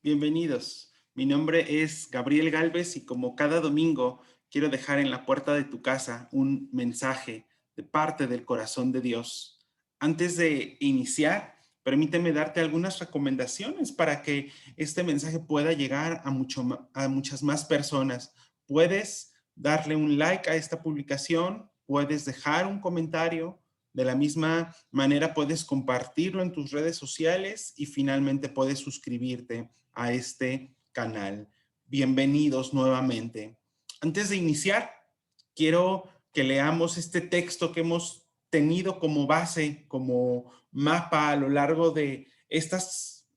Bienvenidos. Mi nombre es Gabriel Galvez y como cada domingo quiero dejar en la puerta de tu casa un mensaje de parte del corazón de Dios. Antes de iniciar, permíteme darte algunas recomendaciones para que este mensaje pueda llegar a muchas más personas. Puedes darle un like a esta publicación, puedes dejar un comentario. De la misma manera puedes compartirlo en tus redes sociales y finalmente puedes suscribirte a este canal. Bienvenidos nuevamente. Antes de iniciar, quiero que leamos este texto que hemos tenido como base, como mapa a lo largo de estas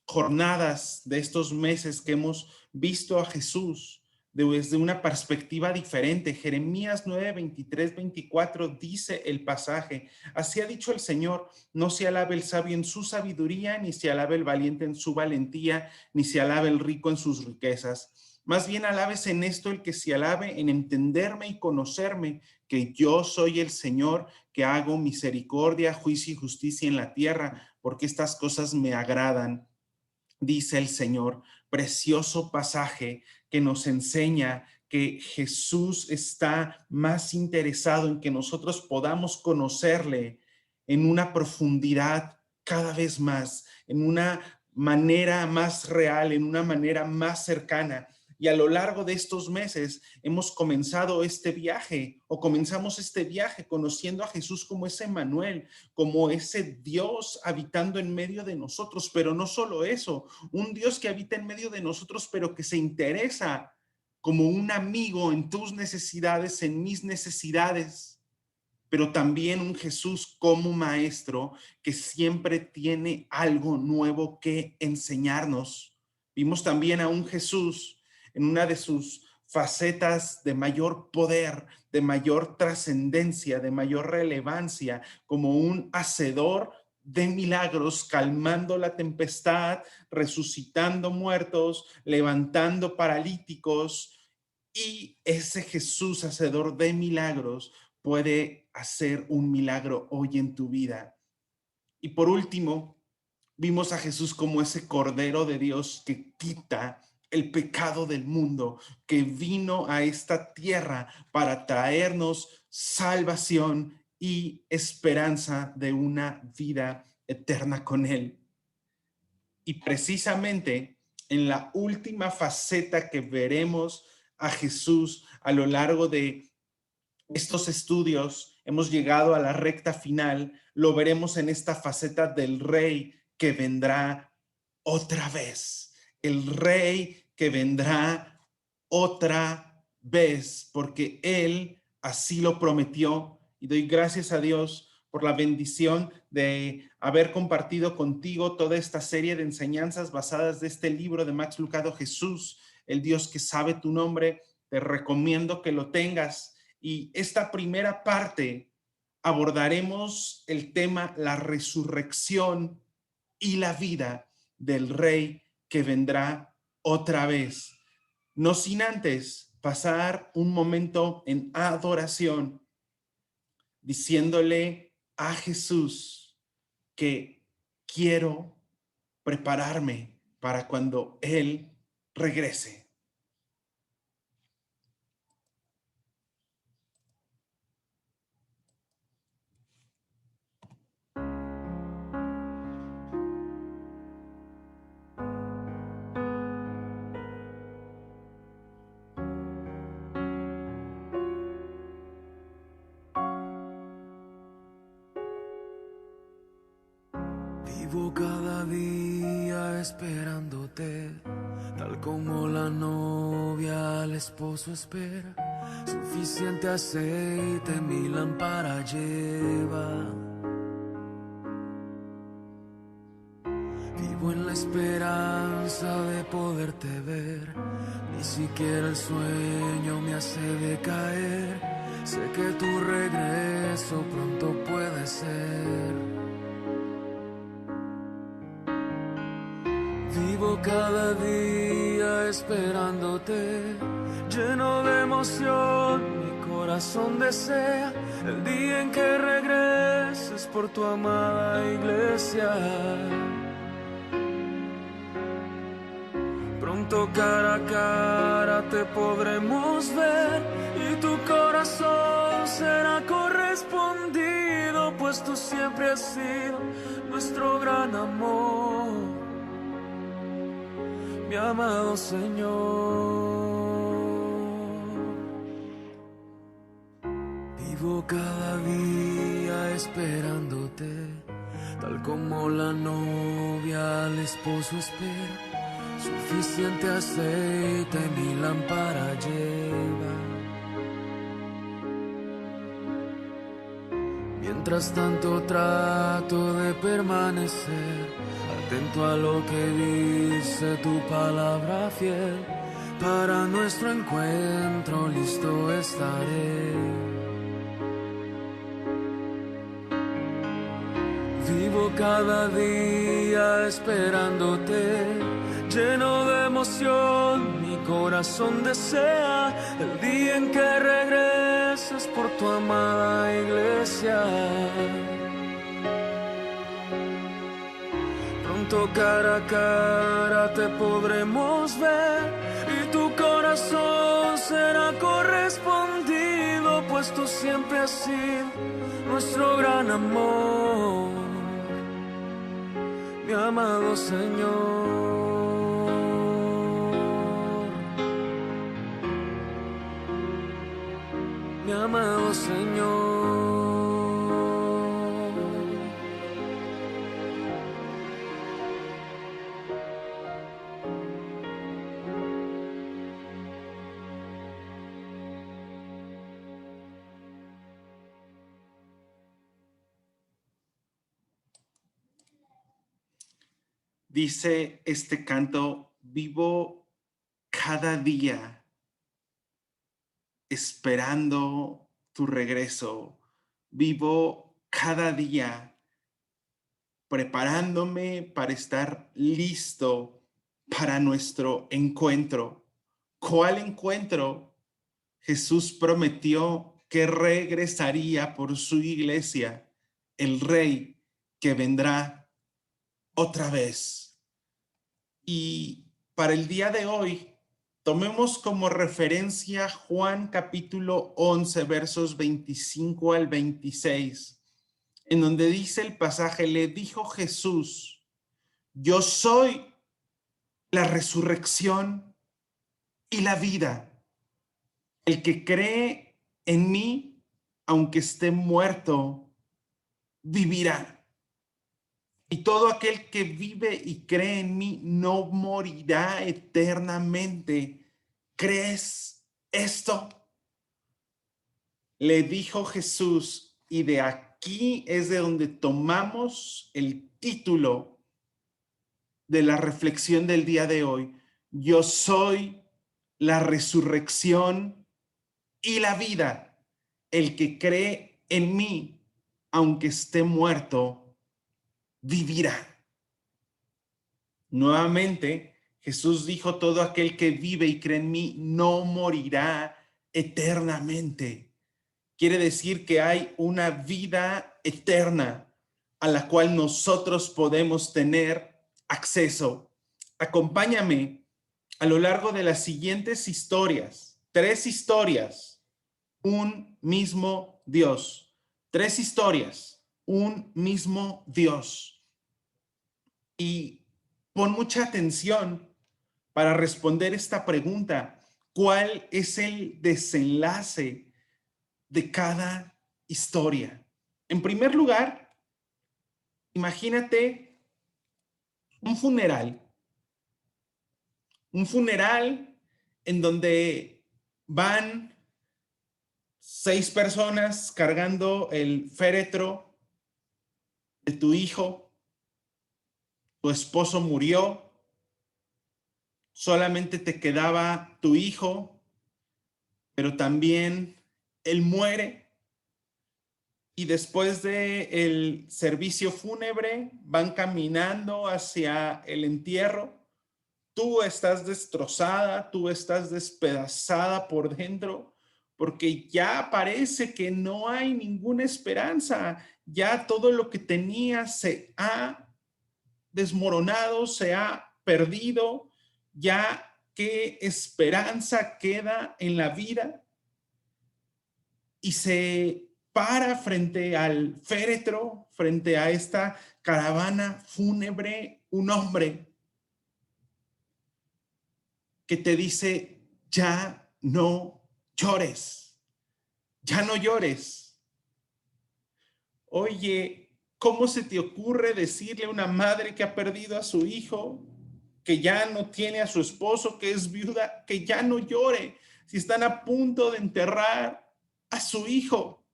jornadas, de estos meses que hemos visto a Jesús desde una perspectiva diferente. Jeremías 9, 23, 24 dice el pasaje: así ha dicho el Señor, no se alabe el sabio en su sabiduría, ni se alabe el valiente en su valentía, ni se alabe el rico en sus riquezas. Más bien alabes en esto el que se alabe en entenderme y conocerme, que yo soy el Señor, que hago misericordia, juicio y justicia en la tierra, porque estas cosas me agradan, dice el Señor. Precioso pasaje que nos enseña que Jesús está más interesado en que nosotros podamos conocerle en una profundidad cada vez más, en una manera más real, en una manera más cercana. Y a lo largo de estos meses hemos comenzado este viaje, o comenzamos este viaje conociendo a Jesús como ese Emmanuel, como ese Dios habitando en medio de nosotros. Pero no solo eso, un Dios que habita en medio de nosotros, pero que se interesa como un amigo en tus necesidades, en mis necesidades, pero también un Jesús como maestro que siempre tiene algo nuevo que enseñarnos. Vimos también a un Jesús en una de sus facetas de mayor poder, de mayor trascendencia, de mayor relevancia, como un hacedor de milagros, calmando la tempestad, resucitando muertos, levantando paralíticos. Y ese Jesús hacedor de milagros puede hacer un milagro hoy en tu vida. Y por último, vimos a Jesús como ese Cordero de Dios que quita el pecado del mundo, que vino a esta tierra para traernos salvación y esperanza de una vida eterna con Él. Y precisamente en la última faceta que veremos a Jesús a lo largo de estos estudios, hemos llegado a la recta final, lo veremos en esta faceta del Rey que vendrá otra vez, el Rey que vendrá otra vez, porque Él así lo prometió. Y doy gracias a Dios por la bendición de haber compartido contigo toda esta serie de enseñanzas basadas de este libro de Max Lucado, Jesús, el Dios que sabe tu nombre. Te recomiendo que lo tengas. Y esta primera parte abordaremos el tema la resurrección y la vida del Rey que vendrá otra vez. No sin antes pasar un momento en adoración, diciéndole a Jesús que quiero prepararme para cuando Él regrese. Vivo cada día esperándote, tal como la novia al esposo espera. Suficiente aceite mi lámpara lleva. Vivo en la esperanza de poderte ver. Ni siquiera el sueño me hace decaer. Sé que tu regreso pronto puede ser. Vivo cada día esperándote, lleno de emoción, mi corazón desea el día en que regreses por tu amada iglesia. Pronto cara a cara te podremos ver y tu corazón será correspondido, pues tú siempre has sido nuestro gran amor, mi amado Señor. Vivo cada día esperándote, tal como la novia al esposo espera. Suficiente aceite mi lámpara lleva. Mientras tanto trato de permanecer atento a lo que dice tu palabra fiel. Para nuestro encuentro listo estaré. Vivo cada día esperándote, lleno de emoción, mi corazón desea el día en que regreses por tu amada iglesia. Pronto cara a cara te podremos ver y tu corazón será correspondido, pues tú siempre has sido nuestro gran amor, mi amado Señor. Mi amado Señor. Dice este canto: vivo cada día esperando tu regreso. Vivo cada día preparándome para estar listo para nuestro encuentro. ¿Cuál encuentro? Jesús prometió que regresaría por su iglesia, el Rey que vendrá otra vez. Y para el día de hoy, tomemos como referencia Juan capítulo 11, versos 25 al 26, en donde dice el pasaje: le dijo Jesús, yo soy la resurrección y la vida. El que cree en mí, aunque esté muerto, vivirá. Y todo aquel que vive y cree en mí no morirá eternamente. ¿Crees esto? Le dijo Jesús, y de aquí es de donde tomamos el título de la reflexión del día de hoy. Yo soy la resurrección y la vida. El que cree en mí, aunque esté muerto, vivirá. Nuevamente, Jesús dijo: todo aquel que vive y cree en mí no morirá eternamente. Quiere decir que hay una vida eterna a la cual nosotros podemos tener acceso. Acompáñame a lo largo de las siguientes historias. 3 historias, un mismo Dios. 3 historias, un mismo Dios. Y pon mucha atención para responder esta pregunta: ¿cuál es el desenlace de cada historia? En primer lugar, imagínate un funeral en donde van 6 personas cargando el féretro de tu hijo. Tu esposo murió, solamente te quedaba tu hijo, pero también él muere. Y después del servicio fúnebre van caminando hacia el entierro. Tú estás destrozada, tú estás despedazada por dentro, porque ya parece que no hay ninguna esperanza. Ya todo lo que tenías se ha desmoronado, se ha perdido. Ya qué esperanza queda en la vida y se para frente al féretro, frente a esta caravana fúnebre, un hombre que te dice, ya no llores, ya no llores. Oye, ¿cómo se te ocurre decirle a una madre que ha perdido a su hijo, que ya no tiene a su esposo, que es viuda, que ya no llore si están a punto de enterrar a su hijo?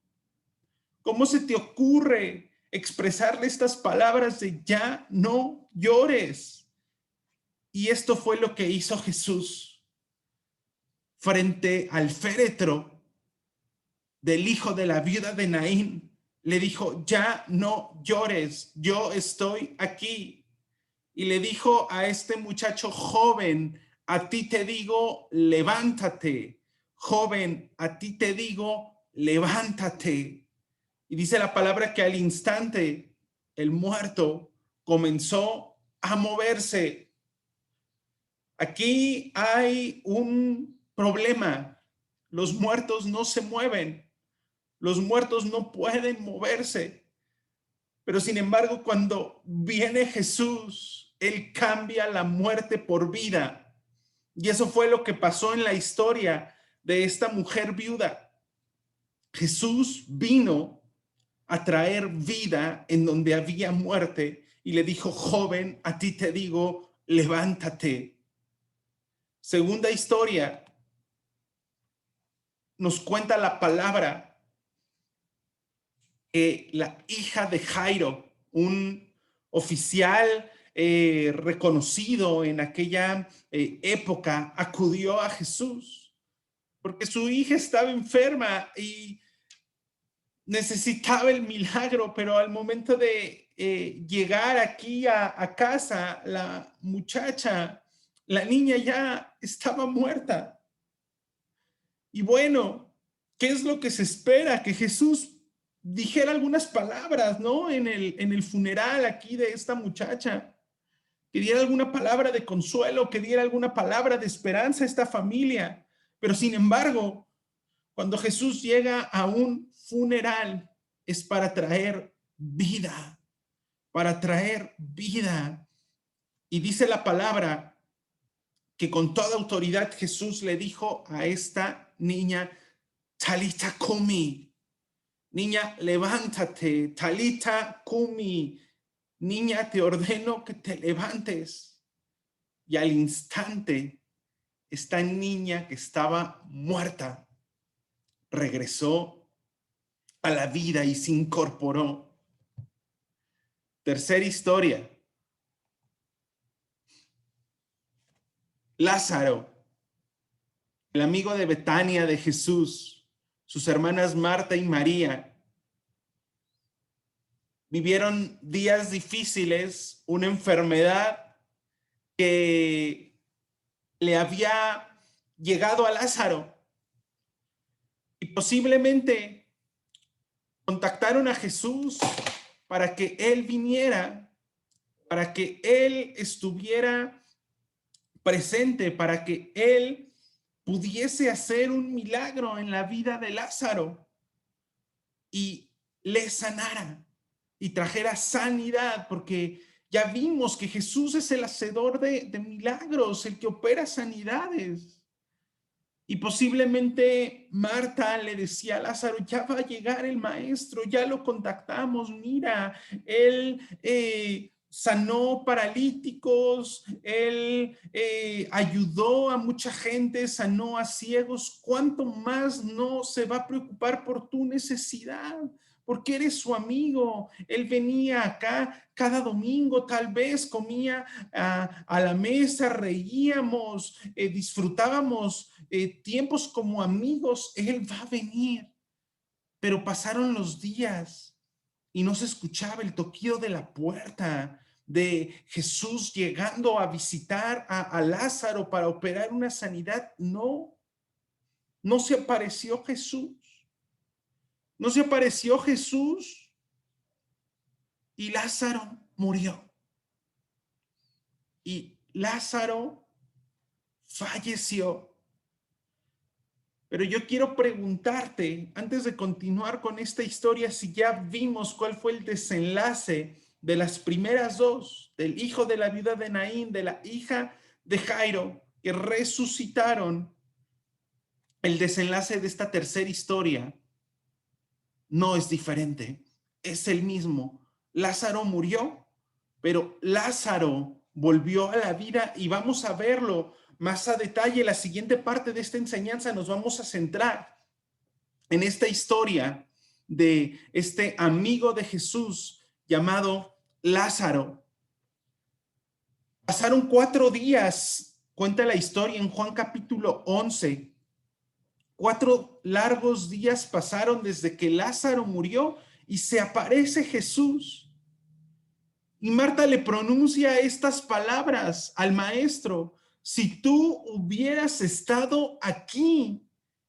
¿Cómo se te ocurre expresarle estas palabras de ya no llores? Y esto fue lo que hizo Jesús frente al féretro del hijo de la viuda de Naín. Le dijo, ya no llores, yo estoy aquí. Y le dijo a este muchacho joven, a ti te digo, levántate. Joven, a ti te digo, levántate. Y dice la palabra que al instante el muerto comenzó a moverse. Aquí hay un problema. Los muertos no se mueven. Los muertos no pueden moverse. Pero sin embargo, cuando viene Jesús, Él cambia la muerte por vida. Y eso fue lo que pasó en la historia de esta mujer viuda. Jesús vino a traer vida en donde había muerte y le dijo, joven, a ti te digo, levántate. Segunda historia, nos cuenta la palabra que la hija de Jairo, un oficial reconocido en aquella época, acudió a Jesús porque su hija estaba enferma y necesitaba el milagro, pero al momento de llegar aquí a casa, la muchacha, la niña ya estaba muerta. Y bueno, ¿qué es lo que se espera? Que Jesús dijera algunas palabras, ¿no? En el funeral aquí de esta muchacha, que diera alguna palabra de consuelo, que diera alguna palabra de esperanza a esta familia. Pero sin embargo, cuando Jesús llega a un funeral, es para traer vida, para traer vida. Y dice la palabra que con toda autoridad Jesús le dijo a esta niña, Talita Kumi, niña, levántate, Talita Kumi, niña, te ordeno que te levantes. Y al instante, esta niña que estaba muerta regresó a la vida y se incorporó. Tercera historia. Lázaro, el amigo de Betania de Jesús, sus hermanas Marta y María, vivieron días difíciles, una enfermedad que le había llegado a Lázaro. Y posiblemente contactaron a Jesús para que Él viniera, para que Él estuviera presente, para que Él pudiese hacer un milagro en la vida de Lázaro y le sanara y trajera sanidad, porque ya vimos que Jesús es el hacedor de milagros, el que opera sanidades. Y posiblemente Marta le decía a Lázaro, ya va a llegar el maestro, ya lo contactamos, mira, él sanó paralíticos, él ayudó a mucha gente, sanó a ciegos. ¿Cuánto más no se va a preocupar por tu necesidad? Porque eres su amigo. Él venía acá cada domingo, tal vez comía a la mesa, reíamos, disfrutábamos tiempos como amigos. Él va a venir. Pero pasaron los días y no se escuchaba el toquío de la puerta de Jesús llegando a visitar a Lázaro para operar una sanidad. No, no se apareció Jesús. No se apareció Jesús y Lázaro murió. Y Lázaro falleció. Pero yo quiero preguntarte, antes de continuar con esta historia, si ya vimos cuál fue el desenlace de las primeras dos, del hijo de la viuda de Naín, de la hija de Jairo, que resucitaron. El desenlace de esta tercera historia no es diferente, es el mismo. Lázaro murió, pero Lázaro volvió a la vida y vamos a verlo más a detalle. La siguiente parte de esta enseñanza nos vamos a centrar en esta historia de este amigo de Jesús llamado Lázaro. Pasaron 4 días, cuenta la historia en Juan capítulo 11. 4 largos días pasaron desde que Lázaro murió y se aparece Jesús. Y Marta le pronuncia estas palabras al maestro: si tú hubieras estado aquí,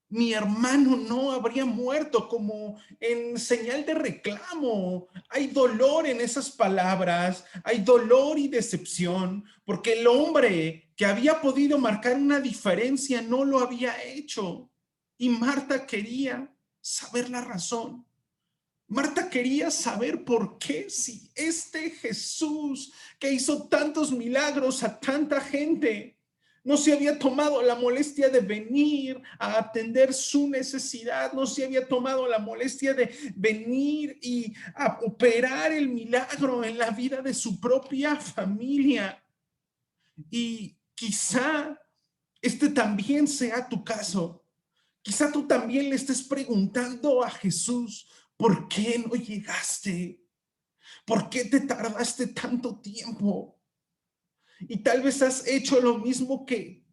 mi hermano no habría muerto, como en señal de reclamo. Hay dolor en esas palabras, hay dolor y decepción, porque el hombre que había podido marcar una diferencia no lo había hecho. Y Marta quería saber la razón. Marta quería saber por qué, si este Jesús que hizo tantos milagros a tanta gente no se había tomado la molestia de venir a atender su necesidad, no se había tomado la molestia de venir y a operar el milagro en la vida de su propia familia. Y quizá este también sea tu caso. Quizá tú también le estés preguntando a Jesús: ¿por qué no llegaste? ¿Por qué te tardaste tanto tiempo? Y tal vez has hecho lo mismo que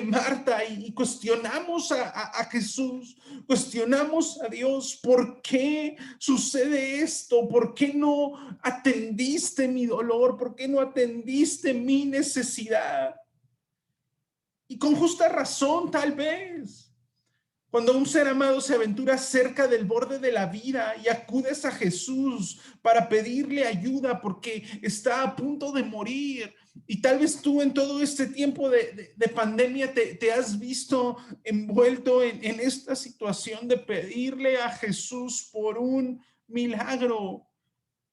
Marta y cuestionamos a Jesús, cuestionamos a Dios: ¿por qué sucede esto? ¿Por qué no atendiste mi dolor? ¿Por qué no atendiste mi necesidad? Y con justa razón, tal vez. Cuando un ser amado se aventura cerca del borde de la vida y acudes a Jesús para pedirle ayuda porque está a punto de morir, y tal vez tú en todo este tiempo de pandemia te has visto envuelto en esta situación de pedirle a Jesús por un milagro.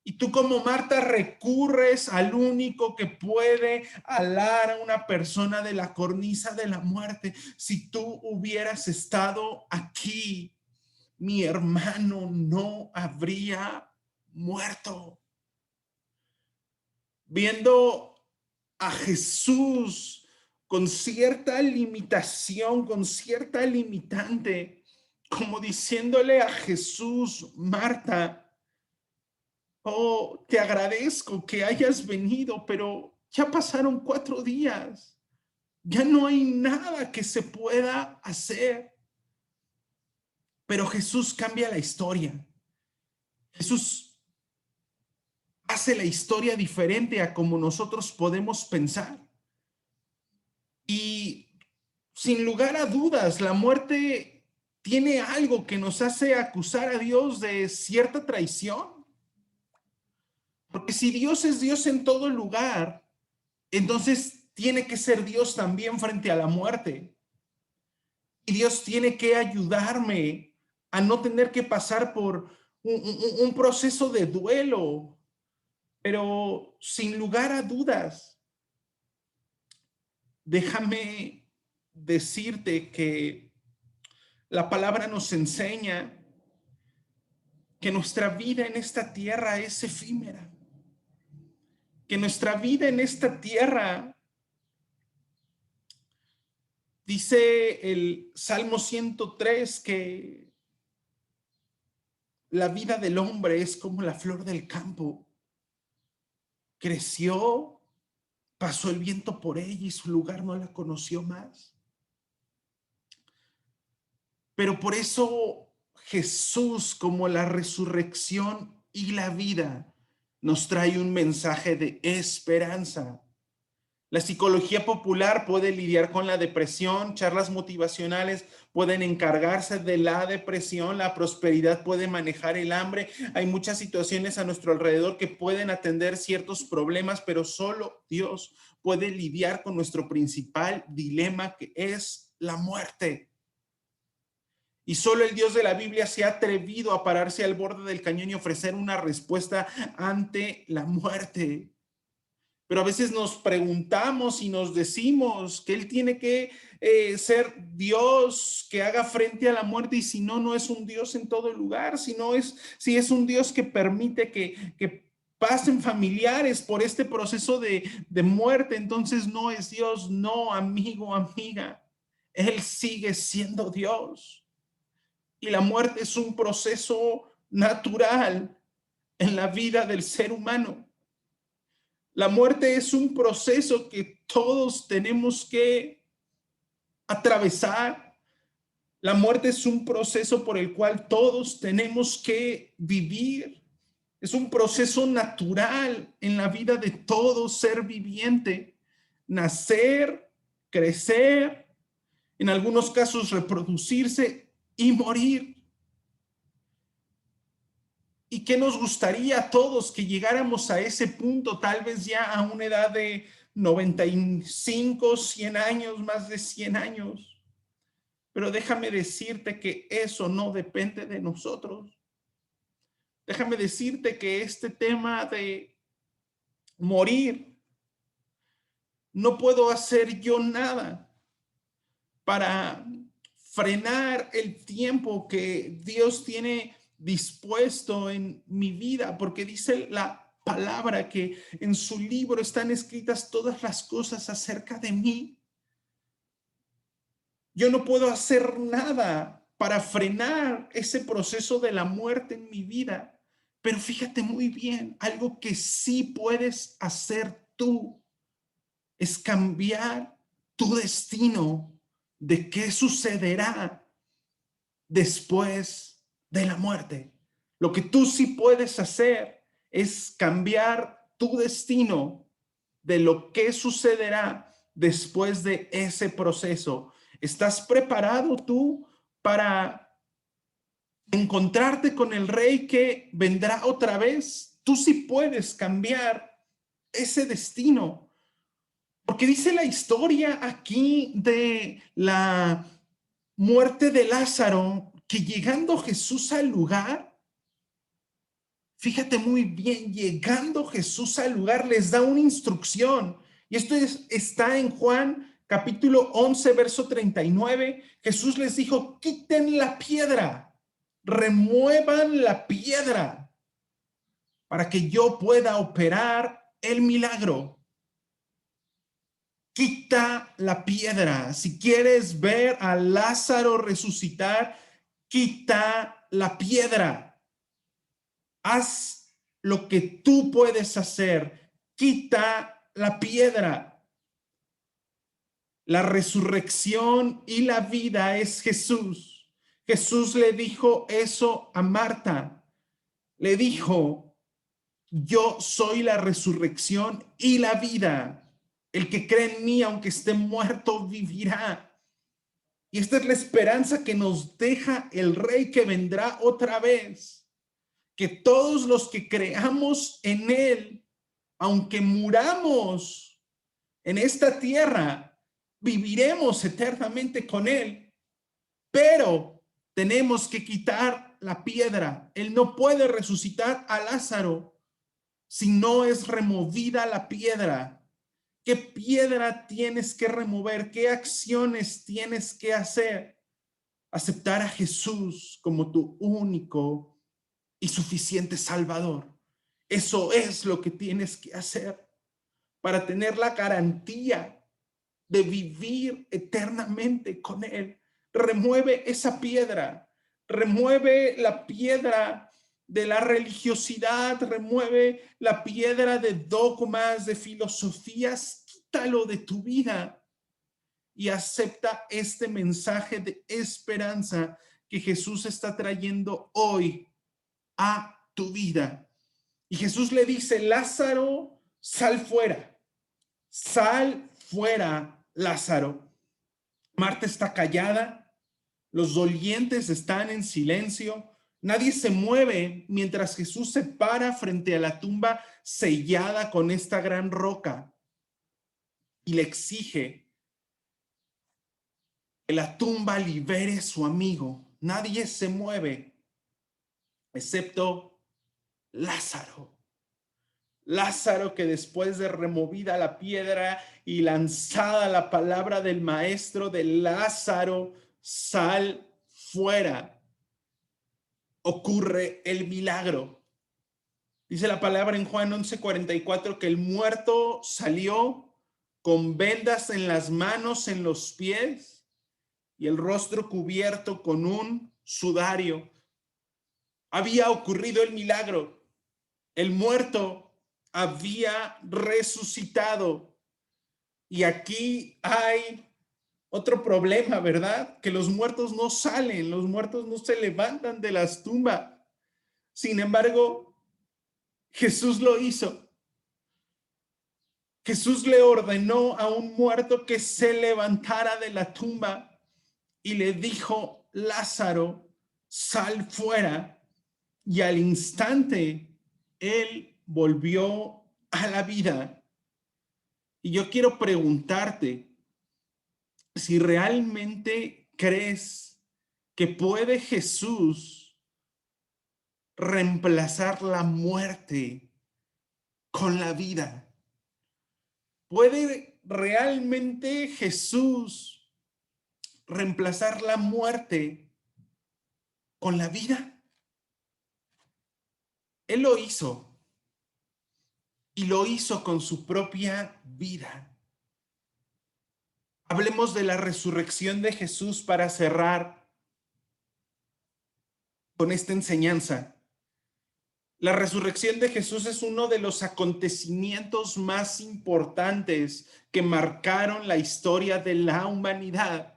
Y tú, como Marta, recurres al único que puede alar a una persona de la cornisa de la muerte. Si tú hubieras estado aquí, mi hermano no habría muerto. Viendo a Jesús con cierta limitación, con cierta limitante, como diciéndole a Jesús: Marta, oh, te agradezco que hayas venido, pero ya pasaron 4 días. Ya no hay nada que se pueda hacer. Pero Jesús cambia la historia. Jesús hace la historia diferente a como nosotros podemos pensar. Y sin lugar a dudas, la muerte tiene algo que nos hace acusar a Dios de cierta traición. Porque si Dios es Dios en todo lugar, entonces tiene que ser Dios también frente a la muerte. Y Dios tiene que ayudarme a no tener que pasar por un proceso de duelo. Pero sin lugar a dudas, déjame decirte que la palabra nos enseña que nuestra vida en esta tierra es efímera, que nuestra vida en esta tierra, dice el Salmo 103, que la vida del hombre es como la flor del campo. Creció, pasó el viento por ella y su lugar no la conoció más. Pero por eso Jesús, como la resurrección y la vida, nos trae un mensaje de esperanza. La psicología popular puede lidiar con la depresión, charlas motivacionales pueden encargarse de la depresión, la prosperidad puede manejar el hambre. Hay muchas situaciones a nuestro alrededor que pueden atender ciertos problemas, pero solo Dios puede lidiar con nuestro principal dilema, que es la muerte. Y solo el Dios de la Biblia se ha atrevido a pararse al borde del cañón y ofrecer una respuesta ante la muerte. Pero a veces nos preguntamos y nos decimos que Él tiene que ser Dios que haga frente a la muerte, y si no, no es un Dios en todo lugar, si es un Dios que permite que pasen familiares por este proceso de muerte, entonces no es Dios. No, amigo, amiga, Él sigue siendo Dios. Y la muerte es un proceso natural en la vida del ser humano. La muerte es un proceso que todos tenemos que atravesar. La muerte es un proceso por el cual todos tenemos que vivir. Es un proceso natural en la vida de todo ser viviente. Nacer, crecer, en algunos casos reproducirse y morir. ¿Y qué nos gustaría a todos? Que llegáramos a ese punto, tal vez ya a una edad de 95, 100 años, más de 100 años. Pero déjame decirte que eso no depende de nosotros. Déjame decirte que este tema de morir, no puedo hacer yo nada para frenar el tiempo que Dios tiene dispuesto en mi vida, porque dice la palabra que en su libro están escritas todas las cosas acerca de mí. Yo no puedo hacer nada para frenar ese proceso de la muerte en mi vida, pero fíjate muy bien, algo que sí puedes hacer tú es cambiar tu destino de qué sucederá después de la muerte. Lo que tú sí puedes hacer es cambiar tu destino de lo que sucederá después de ese proceso. ¿Estás preparado tú para encontrarte con el Rey que vendrá otra vez? Tú sí puedes cambiar ese destino. Porque dice la historia aquí de la muerte de Lázaro, que llegando Jesús al lugar, fíjate muy bien, llegando Jesús al lugar les da una instrucción. Y esto está en Juan capítulo 11, verso 39. Jesús les dijo: quiten la piedra, remuevan la piedra para que yo pueda operar el milagro. Quita la piedra. Si quieres ver a Lázaro resucitar, quita la piedra. Haz lo que tú puedes hacer. Quita la piedra. La resurrección y la vida es Jesús. Jesús le dijo eso a Marta. Le dijo: yo soy la resurrección y la vida. El que cree en mí, aunque esté muerto, vivirá. Y esta es la esperanza que nos deja el Rey que vendrá otra vez. Que todos los que creamos en Él, aunque muramos en esta tierra, viviremos eternamente con Él. Pero tenemos que quitar la piedra. Él no puede resucitar a Lázaro si no es removida la piedra. ¿Qué piedra tienes que remover? ¿Qué acciones tienes que hacer? Aceptar a Jesús como tu único y suficiente Salvador. Eso es lo que tienes que hacer para tener la garantía de vivir eternamente con Él. Remueve esa piedra, remueve la piedra de la religiosidad, remueve la piedra de dogmas, de filosofías, quítalo de tu vida y acepta este mensaje de esperanza que Jesús está trayendo hoy a tu vida. Y Jesús le dice: Lázaro, sal fuera, sal fuera, Lázaro. Marta está callada, los dolientes están en silencio, nadie se mueve mientras Jesús se para frente a la tumba sellada con esta gran roca y le exige que la tumba libere a su amigo. Nadie se mueve excepto Lázaro. Lázaro, que después de removida la piedra y lanzada la palabra del maestro de Lázaro, sal fuera, ocurre el milagro. Dice la palabra en Juan 11:44 que el muerto salió con vendas en las manos, en los pies y el rostro cubierto con un sudario. Había ocurrido el milagro. El muerto había resucitado. Y aquí hay otro problema, ¿verdad? Que los muertos no salen, los muertos no se levantan de las tumbas. Sin embargo, Jesús lo hizo. Jesús le ordenó a un muerto que se levantara de la tumba y le dijo: Lázaro, sal fuera. Y al instante, él volvió a la vida. Y yo quiero preguntarte si realmente crees que puede Jesús reemplazar la muerte con la vida. ¿Puede realmente Jesús reemplazar la muerte con la vida? Él lo hizo. Y lo hizo con su propia vida. Hablemos de la resurrección de Jesús para cerrar con esta enseñanza. La resurrección de Jesús es uno de los acontecimientos más importantes que marcaron la historia de la humanidad,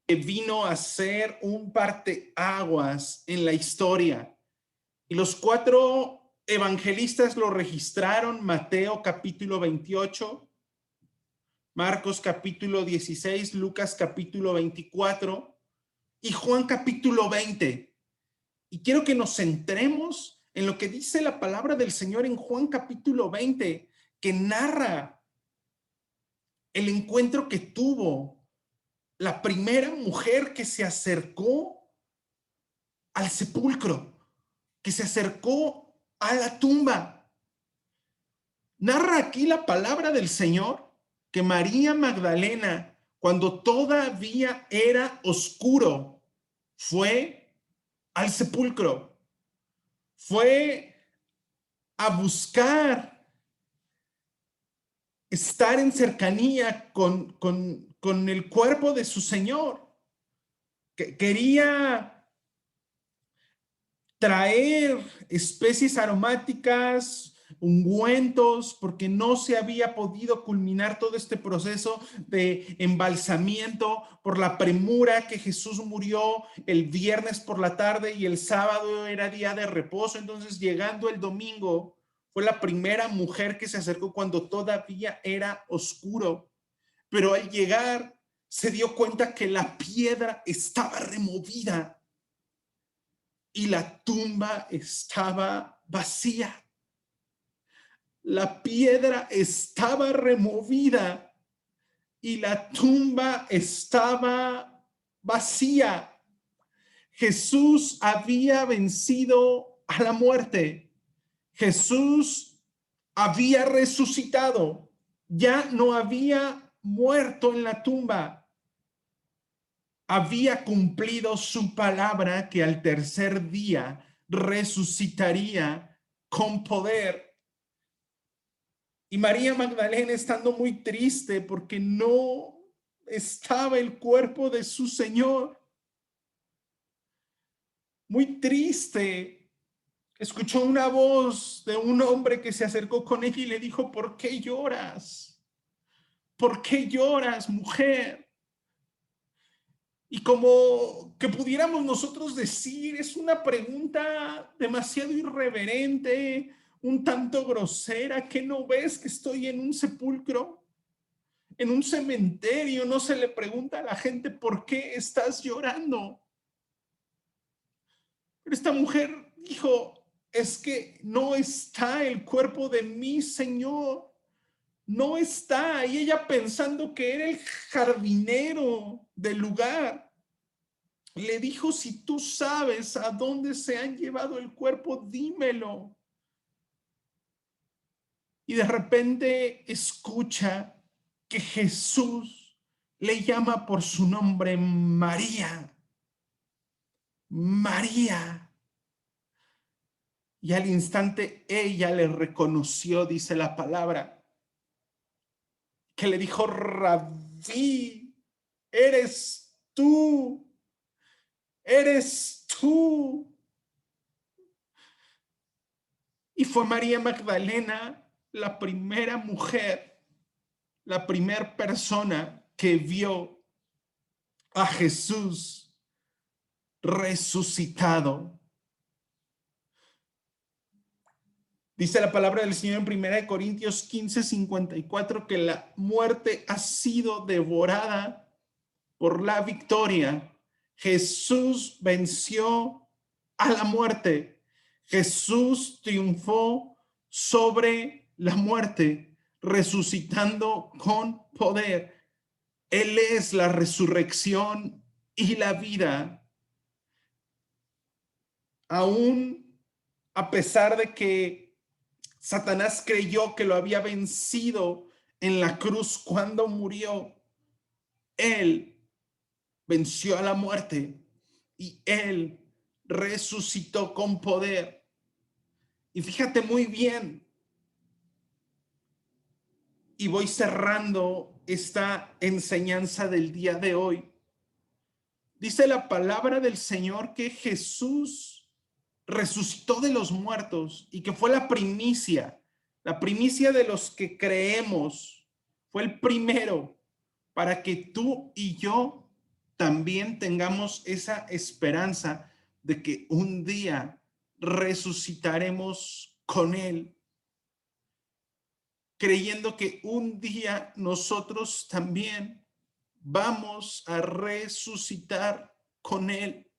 que vino a ser un parteaguas en la historia. Y los 4 evangelistas lo registraron: Mateo capítulo 28, Marcos capítulo 16, Lucas capítulo 24 y Juan capítulo 20. Y quiero que nos centremos en lo que dice la palabra del Señor en Juan capítulo 20, que narra el encuentro que tuvo la primera mujer que se acercó al sepulcro, que se acercó a la tumba. Narra aquí la palabra del Señor que María Magdalena, cuando todavía era oscuro, fue al sepulcro, fue a buscar estar en cercanía con el cuerpo de su Señor, que quería traer especies aromáticas, ungüentos, porque no se había podido culminar todo este proceso de embalsamiento por la premura que Jesús murió el viernes por la tarde y el sábado era día de reposo. Entonces, llegando el domingo, fue la primera mujer que se acercó cuando todavía era oscuro, pero al llegar se dio cuenta que la piedra estaba removida y la tumba estaba vacía. La piedra estaba removida y la tumba estaba vacía. Jesús había vencido a la muerte. Jesús había resucitado. Ya no había muerto en la tumba. Había cumplido su palabra que al tercer día resucitaría con poder. Y María Magdalena, estando muy triste porque no estaba el cuerpo de su Señor, muy triste, escuchó una voz de un hombre que se acercó con ella y le dijo: ¿por qué lloras? ¿Por qué lloras, mujer? Y como que pudiéramos nosotros decir, es una pregunta demasiado irreverente, un tanto grosera. ¿Qué no ves que estoy en un sepulcro? En un cementerio no se le pregunta a la gente por qué estás llorando. Pero esta mujer dijo, es que no está el cuerpo de mi Señor. No está. Y ella pensando que era el jardinero del lugar, le dijo, si tú sabes a dónde se han llevado el cuerpo, dímelo. Y de repente escucha que Jesús le llama por su nombre María. María. Y al instante ella le reconoció, dice la palabra, que le dijo, Rabí, eres tú. Y fue María Magdalena la primera mujer, la primera persona que vio a Jesús resucitado. Dice la palabra del Señor en 1 Corintios 15:54 que la muerte ha sido devorada por la victoria. Jesús venció a la muerte. Jesús triunfó sobre la muerte, resucitando con poder. Él es la resurrección y la vida. Aún a pesar de que Satanás creyó que lo había vencido en la cruz cuando murió, él venció a la muerte y él resucitó con poder. Y fíjate muy bien, y voy cerrando esta enseñanza del día de hoy. Dice la palabra del Señor que Jesús resucitó de los muertos y que fue la primicia de los que creemos. Fue el primero para que tú y yo también tengamos esa esperanza de que un día resucitaremos con Él, creyendo que un día nosotros también vamos a resucitar con Él.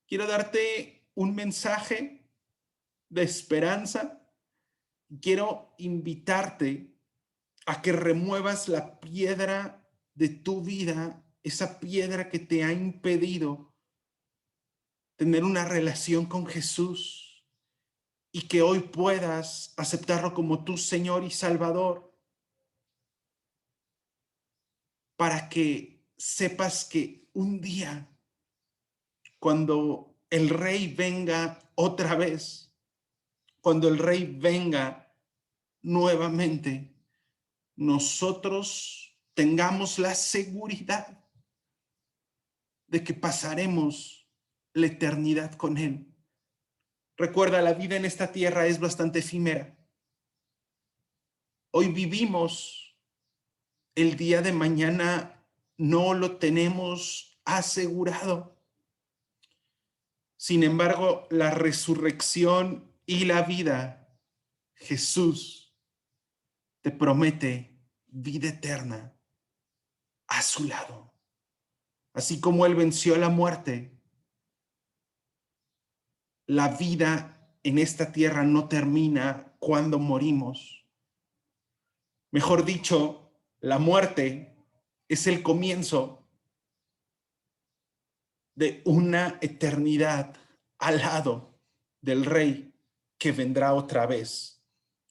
Quiero darte un mensaje de esperanza. Quiero invitarte a que remuevas la piedra de tu vida, esa piedra que te ha impedido tener una relación con Jesús y que hoy puedas aceptarlo como tu Señor y Salvador, para que sepas que un día, cuando el Rey venga otra vez, cuando el Rey venga nuevamente, nosotros tengamos la seguridad de que pasaremos la eternidad con Él. Recuerda, la vida en esta tierra es bastante efímera. Hoy vivimos, el día de mañana no lo tenemos asegurado. Sin embargo, la resurrección y la vida, Jesús te promete vida eterna a su lado. Así como Él venció la muerte, la vida en esta tierra no termina cuando morimos. Mejor dicho, la muerte es el comienzo de una eternidad al lado del Rey que vendrá otra vez.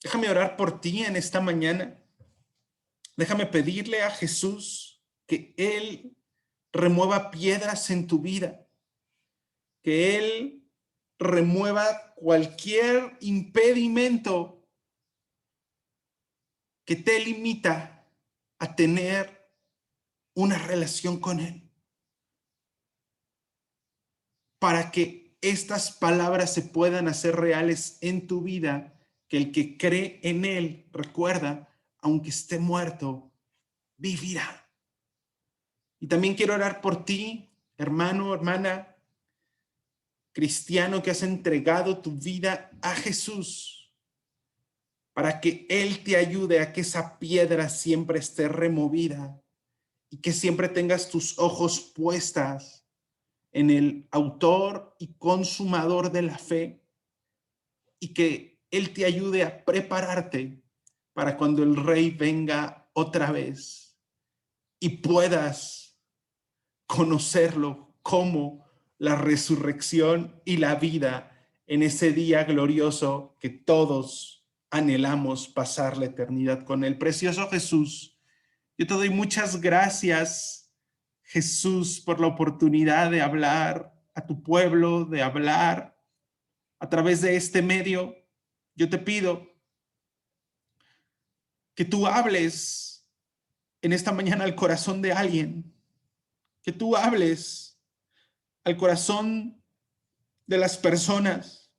Déjame orar por ti en esta mañana. Déjame pedirle a Jesús que Él remueva piedras en tu vida, que Él remueva cualquier impedimento que te limita a tener una relación con Él, para que estas palabras se puedan hacer reales en tu vida, que el que cree en Él, recuerda, aunque esté muerto, vivirá. Y también quiero orar por ti, hermano, hermana, cristiano que has entregado tu vida a Jesús. para que Él te ayude a que esa piedra siempre esté removida y que siempre tengas tus ojos puestas en el autor y consumador de la fe, y que Él te ayude a prepararte para cuando el Rey venga otra vez y puedas conocerlo como la resurrección y la vida en ese día glorioso que todos anhelamos pasar la eternidad con Él. Precioso Jesús, yo te doy muchas gracias, Jesús, por la oportunidad de hablar a tu pueblo, de hablar a través de este medio. Yo te pido que tú hables en esta mañana al corazón de alguien, que tú hables al corazón de las personas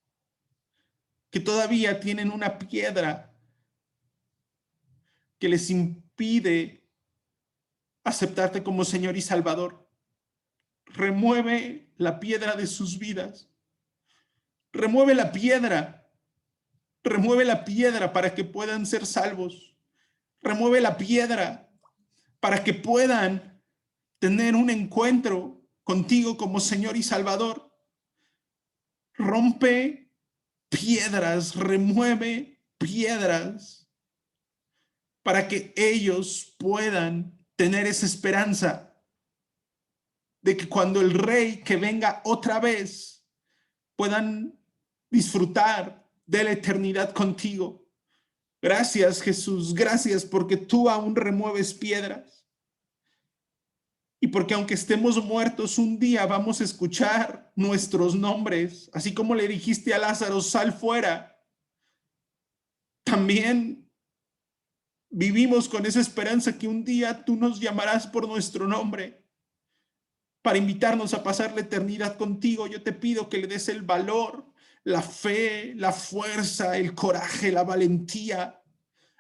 que todavía tienen una piedra que les impide aceptarte como Señor y Salvador. Remueve la piedra de sus vidas. Remueve la piedra. Remueve la piedra para que puedan ser salvos. Remueve la piedra para que puedan tener un encuentro contigo como Señor y Salvador. Rompe piedras, remueve piedras para que ellos puedan tener esa esperanza de que cuando el Rey que venga otra vez puedan disfrutar de la eternidad contigo. Gracias, Jesús, gracias porque tú aún remueves piedras y porque aunque estemos muertos, un día vamos a escuchar nuestros nombres, así como le dijiste a Lázaro, sal fuera. También vivimos con esa esperanza que un día tú nos llamarás por nuestro nombre para invitarnos a pasar la eternidad contigo. Yo te pido que le des el valor, la fe, la fuerza, el coraje, la valentía,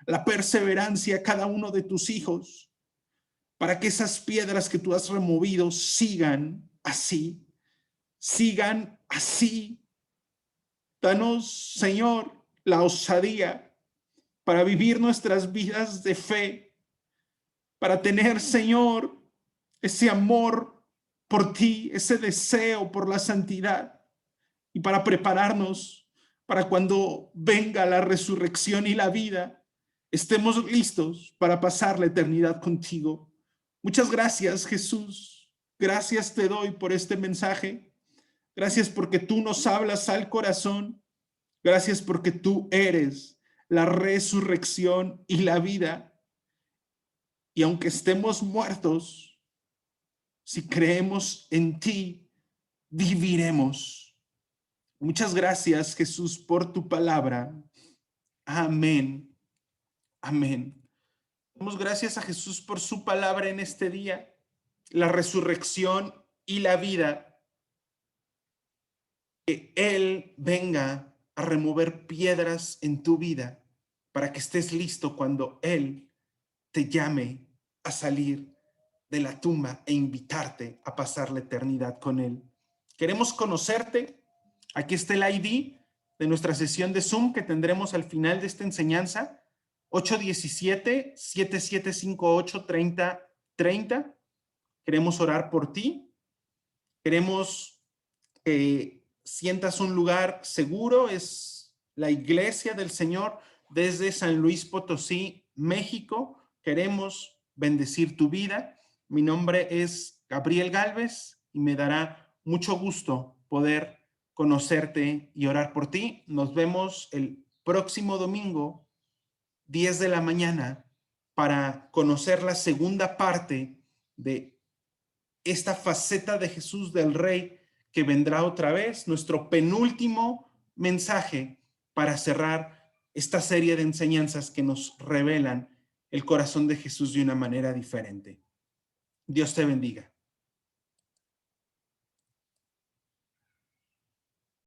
la perseverancia a cada uno de tus hijos, para que esas piedras que tú has removido sigan así, sigan así. Danos, Señor, la osadía para vivir nuestras vidas de fe, para tener, Señor, ese amor por ti, ese deseo por la santidad, y para prepararnos para cuando venga la resurrección y la vida, estemos listos para pasar la eternidad contigo. Muchas gracias, Jesús. Gracias te doy por este mensaje. Gracias porque tú nos hablas al corazón. Gracias porque tú eres la resurrección y la vida. Y aunque estemos muertos, si creemos en ti, viviremos. Muchas gracias, Jesús, por tu palabra. Amén. Amén. Damos gracias a Jesús por su palabra en este día, la resurrección y la vida. Que Él venga a remover piedras en tu vida para que estés listo cuando Él te llame a salir de la tumba e invitarte a pasar la eternidad con Él. Queremos conocerte. Aquí está el ID de nuestra sesión de Zoom que tendremos al final de esta enseñanza, 817-7758-3030. Queremos orar por ti. Queremos que sientas un lugar seguro. Es la iglesia del Señor desde San Luis Potosí, México. Queremos bendecir tu vida. Mi nombre es Gabriel Gálvez y me dará mucho gusto poder conocerte y orar por ti. Nos vemos el próximo domingo, 10 de la mañana, para conocer la segunda parte de esta faceta de Jesús del Rey que vendrá otra vez, nuestro penúltimo mensaje para cerrar esta serie de enseñanzas que nos revelan el corazón de Jesús de una manera diferente. Dios te bendiga.